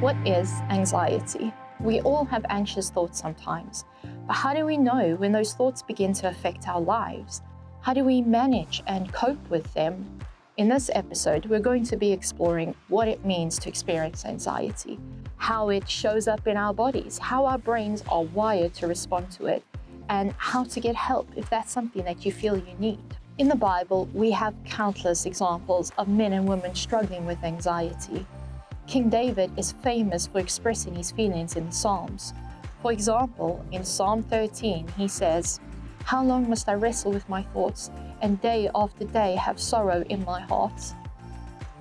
What is anxiety? We all have anxious thoughts sometimes, but how do we know when those thoughts begin to affect our lives? How do we manage and cope with them? In this episode, we're going to be exploring what it means to experience anxiety, how it shows up in our bodies, how our brains are wired to respond to it, and how to get help if that's something that you feel you need. In the Bible, we have countless examples of men and women struggling with anxiety. King David is famous for expressing his feelings in the Psalms. For example, in Psalm 13, he says, "How long must I wrestle with my thoughts, and day after day have sorrow in my heart?"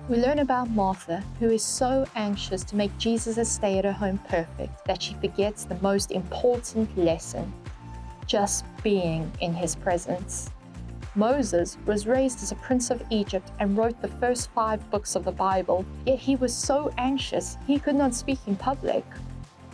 We learn about Martha, who is so anxious to make Jesus' stay at her home perfect that she forgets the most important lesson, just being in his presence. Moses was raised as a prince of Egypt and wrote the first 5 books of the Bible, yet he was so anxious he could not speak in public.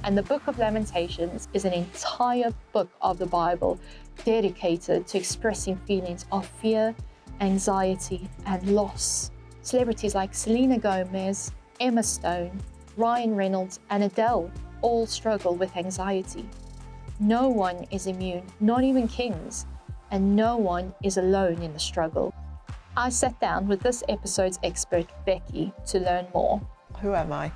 And the Book of Lamentations is an entire book of the Bible dedicated to expressing feelings of fear, anxiety, and loss. Celebrities like Selena Gomez, Emma Stone, Ryan Reynolds, and Adele all struggle with anxiety. No one is immune, not even kings, and no one is alone in the struggle. I sat down with this episode's expert, Becky, to learn more. Who am I?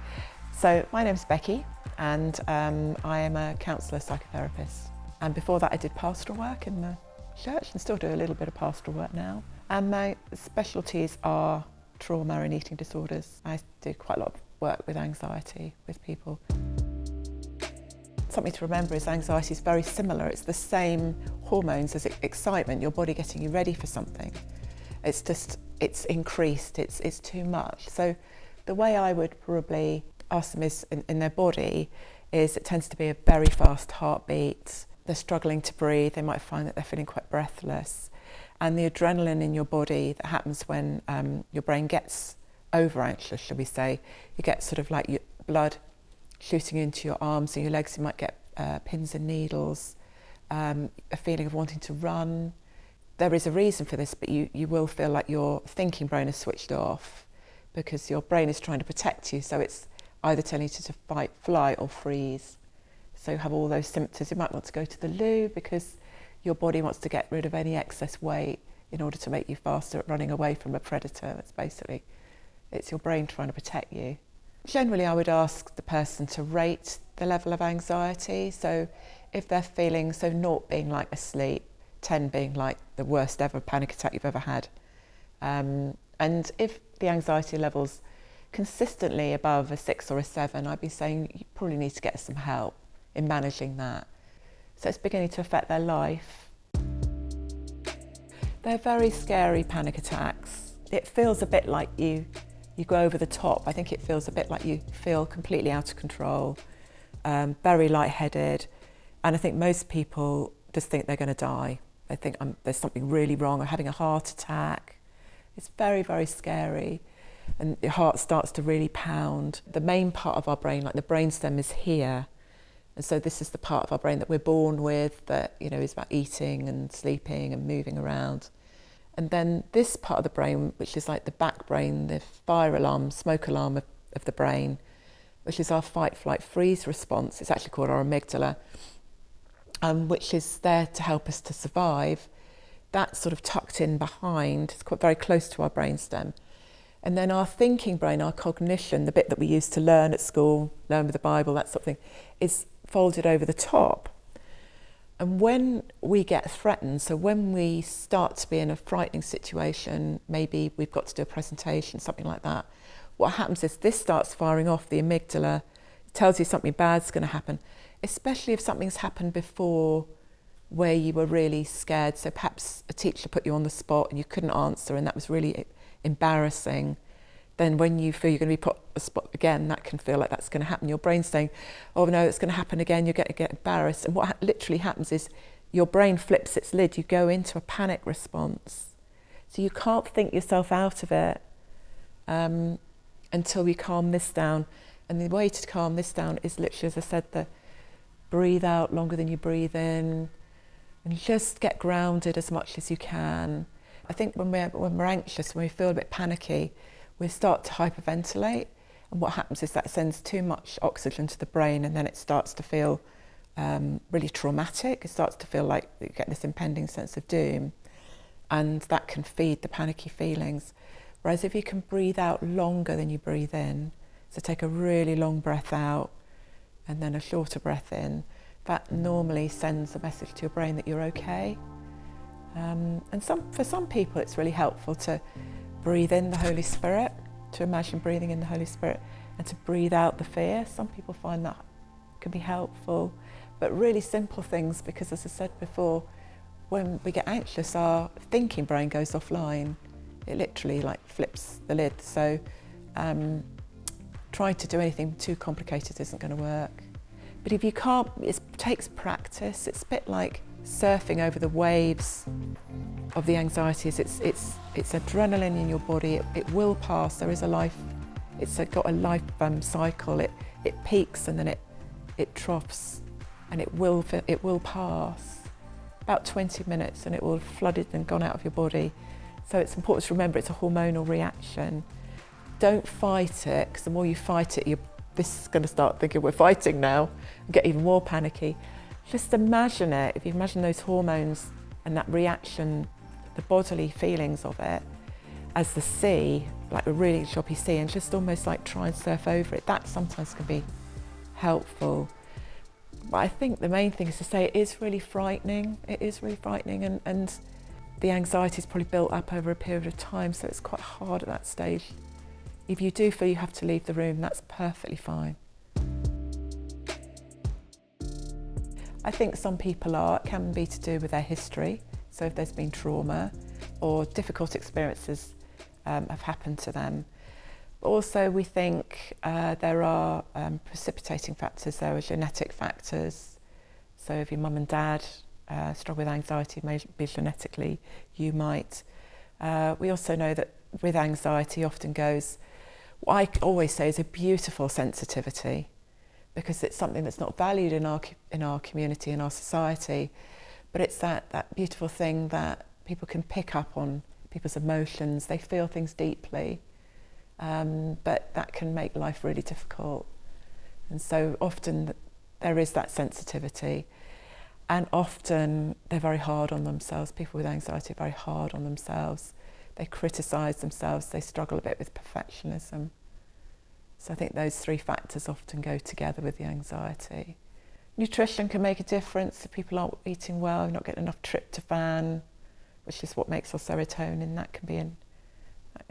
So my name's Becky, and I am a counsellor psychotherapist. And before that I did pastoral work in the church and still do a little bit of pastoral work now. And my specialties are trauma and eating disorders. I do quite a lot of work with anxiety with people. Something to remember is anxiety is very similar. It's the same hormones as excitement, your body getting you ready for something. It's just, it's increased, it's too much. So the way I would probably ask them is in their body is it tends to be a very fast heartbeat. They're struggling to breathe. They might find that they're feeling quite breathless. And the adrenaline in your body that happens when your brain gets over anxious, shall we say, you get sort of like your blood shooting into your arms and your legs. You might get pins and needles, a feeling of wanting to run. There is a reason for this, but you will feel like your thinking brain is switched off because your brain is trying to protect you. So it's either telling you to fight, fly or freeze. So you have all those symptoms. You might want to go to the loo because your body wants to get rid of any excess weight in order to make you faster at running away from a predator. It's your brain trying to protect you. Generally, I would ask the person to rate the level of anxiety. So if they're feeling, so 0 being like asleep, 10 being like the worst ever panic attack you've ever had. And if the anxiety level's consistently above a 6 or a 7, I'd be saying you probably need to get some help in managing that. So it's beginning to affect their life. They're very scary panic attacks. It feels a bit like you go over the top. I think it feels a bit like you feel completely out of control, very lightheaded. And I think most people just think they're going to die. They think there's something really wrong or having a heart attack. It's very, very scary. And your heart starts to really pound. The main part of our brain, like the brainstem, is here. And so this is the part of our brain that we're born with that, is about eating and sleeping and moving around. And then this part of the brain, which is like the back brain, the fire alarm, smoke alarm of the brain, which is our fight, flight, freeze response. It's actually called our amygdala, which is there to help us to survive. That's sort of tucked in behind. It's quite very close to our brainstem. And then our thinking brain, our cognition, the bit that we used to learn at school, learn with the Bible, that sort of thing, is folded over the top. And when we get threatened, so when we start to be in a frightening situation, maybe we've got to do a presentation, something like that, what happens is this starts firing off the amygdala. It tells you something bad's going to happen, especially if something's happened before where you were really scared. So perhaps a teacher put you on the spot and you couldn't answer and that was really embarrassing. Then when you feel you're going to be put on the spot again, that can feel like that's going to happen. Your brain's saying, oh no, it's going to happen again, you're going to get embarrassed. And what literally happens is your brain flips its lid, you go into a panic response. So you can't think yourself out of it until you calm this down. And the way to calm this down is literally, as I said, the breathe out longer than you breathe in, and just get grounded as much as you can. I think when we're anxious, when we feel a bit panicky, we start to hyperventilate, And what happens is that sends too much oxygen to the brain, and then it starts to feel really traumatic. It starts to feel like you get this impending sense of doom, and that can feed the panicky feelings. Whereas if you can breathe out longer than you breathe in, so take a really long breath out and then a shorter breath in, that normally sends a message to your brain that you're okay. And for some people it's really helpful to breathe in the Holy Spirit, to imagine breathing in the Holy Spirit, and to breathe out the fear. Some people find that can be helpful, but really simple things, because as I said before, when we get anxious, our thinking brain goes offline. It literally like flips the lid. So trying to do anything too complicated isn't going to work. But if you can't, it takes practice. It's a bit like surfing over the waves of the anxieties. It's adrenaline in your body. It will pass. There is a life. It's got a life cycle. It peaks and then it troughs, and it will pass. About 20 minutes and it will have flooded and gone out of your body. So it's important to remember it's a hormonal reaction. Don't fight it, because the more you fight it, this is going to start thinking we're fighting now and get even more panicky. Just imagine it. If you imagine those hormones and that reaction, the bodily feelings of it, as the sea, like a really choppy sea, and just almost like try and surf over it. That sometimes can be helpful. But I think the main thing is to say it is really frightening. It is really frightening, and the anxiety is probably built up over a period of time, so it's quite hard at that stage. If you do feel you have to leave the room, that's perfectly fine. I think some people it can be to do with their history. So if there's been trauma or difficult experiences have happened to them. But also we think there are precipitating factors, there are genetic factors. So if your mum and dad struggle with anxiety, maybe genetically you might. We also know that with anxiety often goes, what I always say is a beautiful sensitivity, because it's something that's not valued in our community, in our society, but it's that beautiful thing that people can pick up on people's emotions. They feel things deeply, but that can make life really difficult. And so often there is that sensitivity, and often they're very hard on themselves. People with anxiety are very hard on themselves. They criticise themselves, they struggle a bit with perfectionism. So I think those three factors often go together with the anxiety. Nutrition can make a difference. If people aren't eating well, not getting enough tryptophan, which is what makes our serotonin, that can be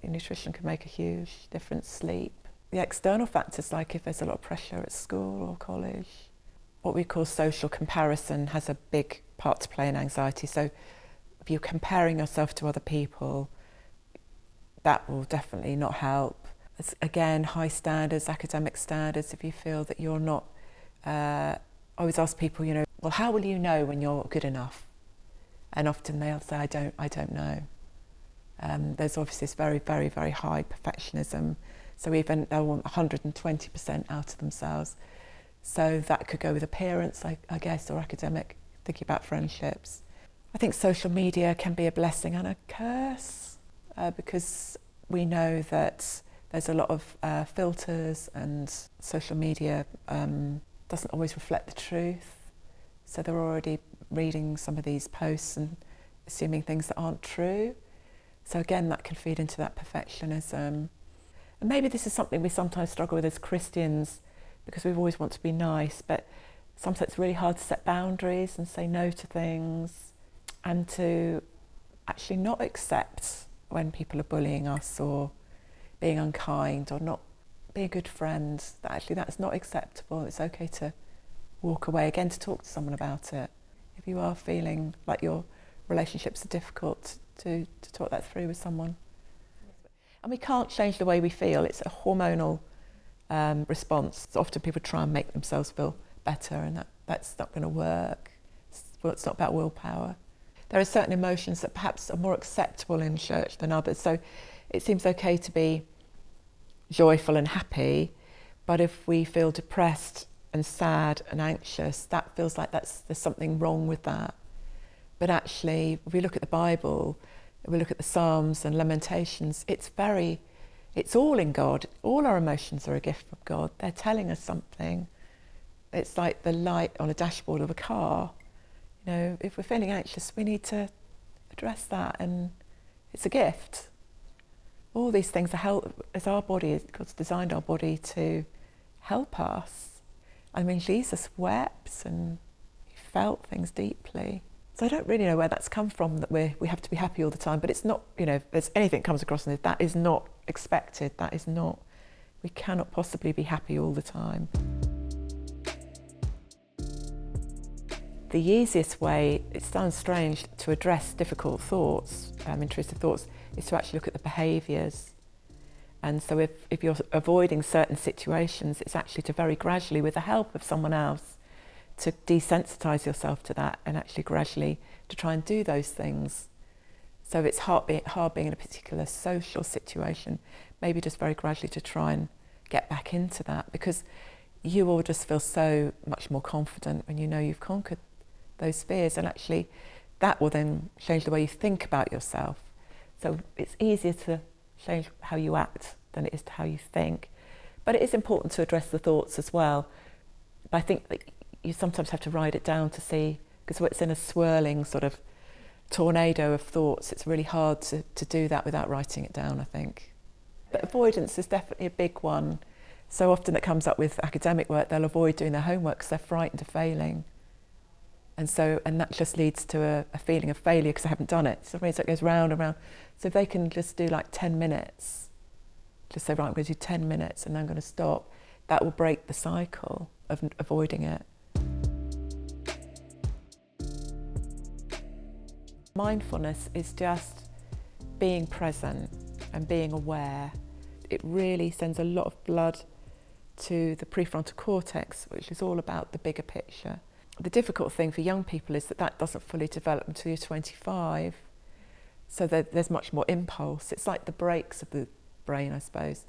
nutrition can make a huge difference. Sleep. The external factors, like if there's a lot of pressure at school or college, what we call social comparison has a big part to play in anxiety. So if you're comparing yourself to other people, that will definitely not help. It's, again, high standards, academic standards. If you feel that you're not, I always ask people, well, how will you know when you're good enough? And often they'll say, I don't know. There's obviously this very, very, very high perfectionism. So even they want 120% out of themselves. So that could go with appearance, I guess, or academic, thinking about friendships. I think social media can be a blessing and a curse, because we know that there's a lot of filters, and social media doesn't always reflect the truth. So they're already reading some of these posts and assuming things that aren't true. So again, that can feed into that perfectionism. And maybe this is something we sometimes struggle with as Christians, because we always want to be nice, but sometimes it's really hard to set boundaries and say no to things, and to actually not accept when people are bullying us or being unkind or not being a good friend, that actually that's not acceptable. It's okay to walk away, again, to talk to someone about it. If you are feeling like your relationships are difficult, to talk that through with someone. And we can't change the way we feel. It's a hormonal response. So often people try and make themselves feel better, and that's not going to work. It's not about willpower. There are certain emotions that perhaps are more acceptable in church than others. So it seems okay to be joyful and happy, but if we feel depressed and sad and anxious, that feels like there's something wrong with that. But actually, if we look at the Bible, if we look at the Psalms and Lamentations, it's very It's all in God. All our emotions are a gift from God. They're telling us something. It's like the light on a dashboard of a car. You know, if we're feeling anxious, we need to address that, and it's a gift. All these things are help, as our body, God's designed our body to help us. I mean, Jesus wept and he felt things deeply. So I don't really know where that's come from, that we have to be happy all the time, but it's not, you know, if there's anything that comes across in it, that is not expected, that is not, we cannot possibly be happy all the time. The easiest way, it sounds strange, to address difficult thoughts, intrusive thoughts, is to actually look at the behaviours. And so if you're avoiding certain situations, it's actually to very gradually, with the help of someone else, to desensitise yourself to that and actually gradually to try and do those things. So if it's hard being in a particular social situation, maybe just very gradually to try and get back into that, because you will just feel so much more confident when you know you've conquered those fears, and actually that will then change the way you think about yourself. So it's easier to change how you act than it is to how you think. But it is important to address the thoughts as well. But I think that you sometimes have to write it down to see, because when it's in a swirling sort of tornado of thoughts, it's really hard to do that without writing it down, I think. But avoidance is definitely a big one. So often it comes up with academic work, they'll avoid doing their homework because they're frightened of failing. And that just leads to a feeling of failure because they haven't done it. So it goes round and round. So if they can just do like 10 minutes, just say, right, I'm going to do 10 minutes and then I'm going to stop, that will break the cycle of avoiding it. Mindfulness is just being present and being aware. It really sends a lot of blood to the prefrontal cortex, which is all about the bigger picture. The difficult thing for young people is that doesn't fully develop until you're 25, so there's much more impulse. It's like the brakes of the brain, I suppose.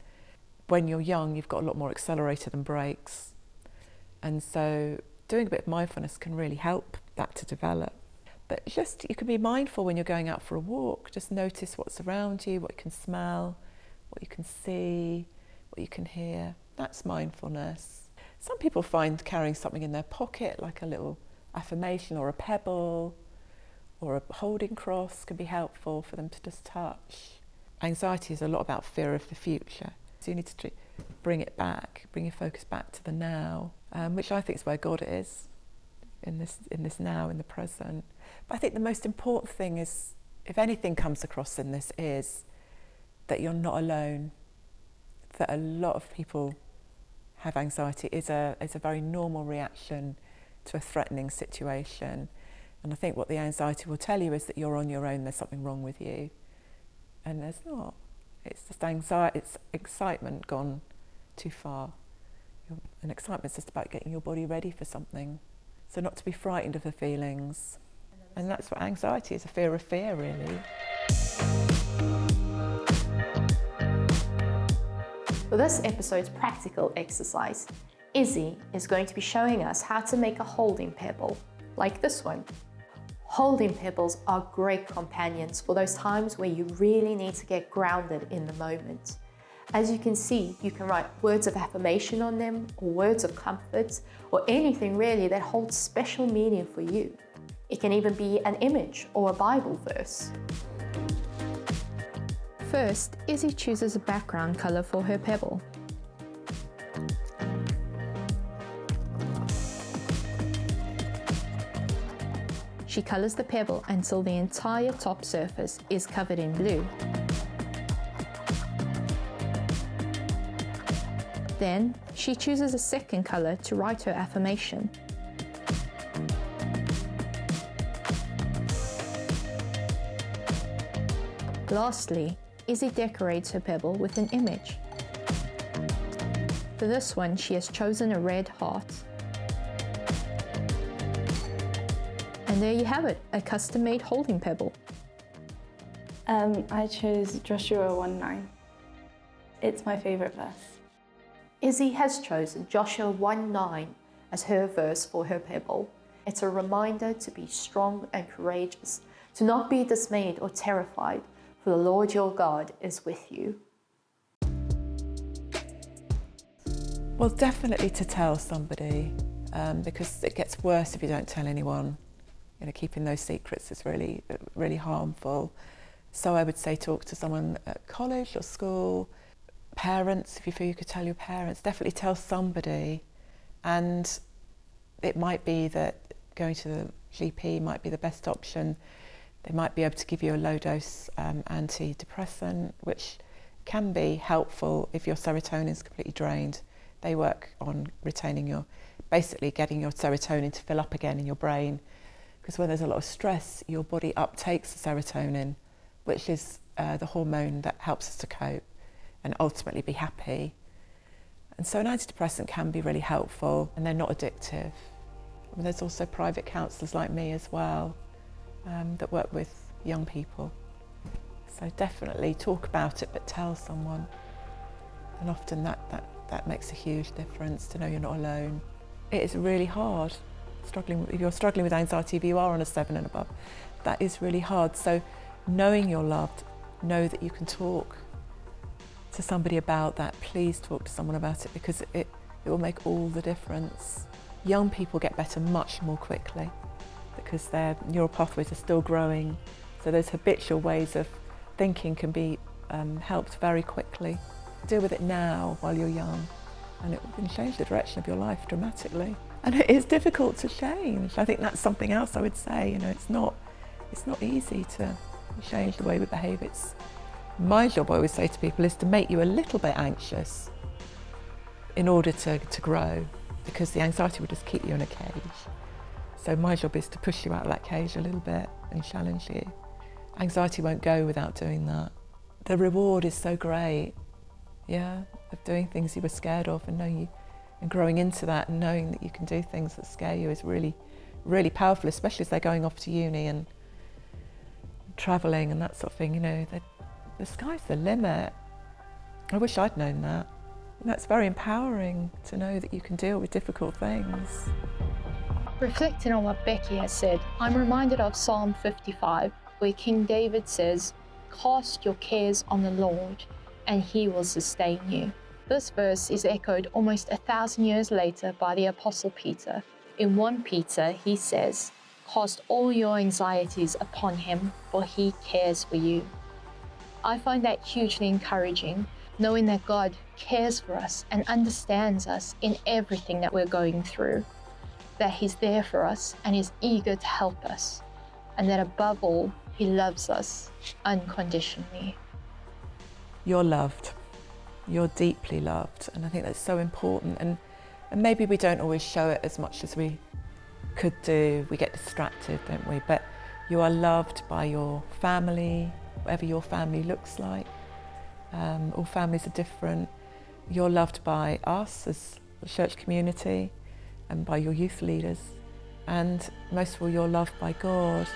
When you're young, you've got a lot more accelerator than brakes, and so doing a bit of mindfulness can really help that to develop. But just, you can be mindful when you're going out for a walk. Just notice what's around you, what you can smell, what you can see, what you can hear. That's mindfulness. Some people find carrying something in their pocket, like a little affirmation or a pebble or a holding cross, can be helpful for them to just touch. Anxiety is a lot about fear of the future. So you need to bring it back, bring your focus back to the now, which I think is where God is, in this now, in the present. But I think the most important thing is, if anything comes across in this, is that you're not alone, that a lot of people have anxiety. Is a very normal reaction to a threatening situation. And I think what the anxiety will tell you is that you're on your own, there's something wrong with you. And there's not. It's just anxiety, it's excitement gone too far. And excitement's just about getting your body ready for something. So not to be frightened of the feelings. And that's what anxiety is, a fear of fear, really. For this episode's practical exercise, Izzy is going to be showing us how to make a holding pebble, like this one. Holding pebbles are great companions for those times where you really need to get grounded in the moment. As you can see, you can write words of affirmation on them, or words of comfort, or anything really that holds special meaning for you. It can even be an image or a Bible verse. First, Izzy chooses a background color for her pebble. She colors the pebble until the entire top surface is covered in blue. Then, she chooses a second color to write her affirmation. Lastly, Izzy decorates her pebble with an image. For this one, she has chosen a red heart. And there you have it, a custom-made holding pebble. I chose Joshua 1:9. It's my favourite verse. Izzy has chosen Joshua 1:9 as her verse for her pebble. It's a reminder to be strong and courageous, to not be dismayed or terrified, for the Lord your God is with you. Well, definitely to tell somebody, because it gets worse if you don't tell anyone. Keeping those secrets is really, really harmful. So I would say talk to someone at college or school, parents, if you feel you could tell your parents, definitely tell somebody. And it might be that going to the GP might be the best option. They might be able to give you a low dose antidepressant, which can be helpful if your serotonin is completely drained. They work on basically getting your serotonin to fill up again in your brain. Because when there's a lot of stress, your body uptakes the serotonin, which is the hormone that helps us to cope and ultimately be happy. And so an antidepressant can be really helpful, and they're not addictive. There's also private counsellors like me as well that work with young people. So definitely talk about it, but tell someone. And often that makes a huge difference, to know you're not alone. It is really hard. If you're struggling with anxiety, if you are on a 7 and above, that is really hard. So knowing you're loved, know that you can talk to somebody about that. Please talk to someone about it, because it will make all the difference. Young people get better much more quickly because their neural pathways are still growing. So those habitual ways of thinking can be helped very quickly. Deal with it now while you're young, and it can change the direction of your life dramatically. And it is difficult to change. I think that's something else I would say. It's not easy to change the way we behave. My job, I always say to people, is to make you a little bit anxious in order to grow, because the anxiety would just keep you in a cage. So my job is to push you out of that cage a little bit and challenge you. Anxiety won't go without doing that. The reward is so great, of doing things you were scared of, and growing into that, and knowing that you can do things that scare you is really, really powerful, especially as they're going off to uni and travelling and that sort of thing. The sky's the limit. I wish I'd known that. And that's very empowering to know that you can deal with difficult things. Reflecting on what Becky has said, I'm reminded of Psalm 55, where King David says, "Cast your cares on the Lord, and he will sustain you." This verse is echoed almost 1,000 years later by the Apostle Peter. In 1 Peter, he says, "Cast all your anxieties upon him, for he cares for you." I find that hugely encouraging, knowing that God cares for us and understands us in everything that we're going through, that he's there for us and is eager to help us, and that above all, he loves us unconditionally. You're loved. You're deeply loved, and I think that's so important. And maybe we don't always show it as much as we could do. We get distracted, don't we? But you are loved by your family, whatever your family looks like. All families are different. You're loved by us as a church community and by your youth leaders. And most of all, you're loved by God.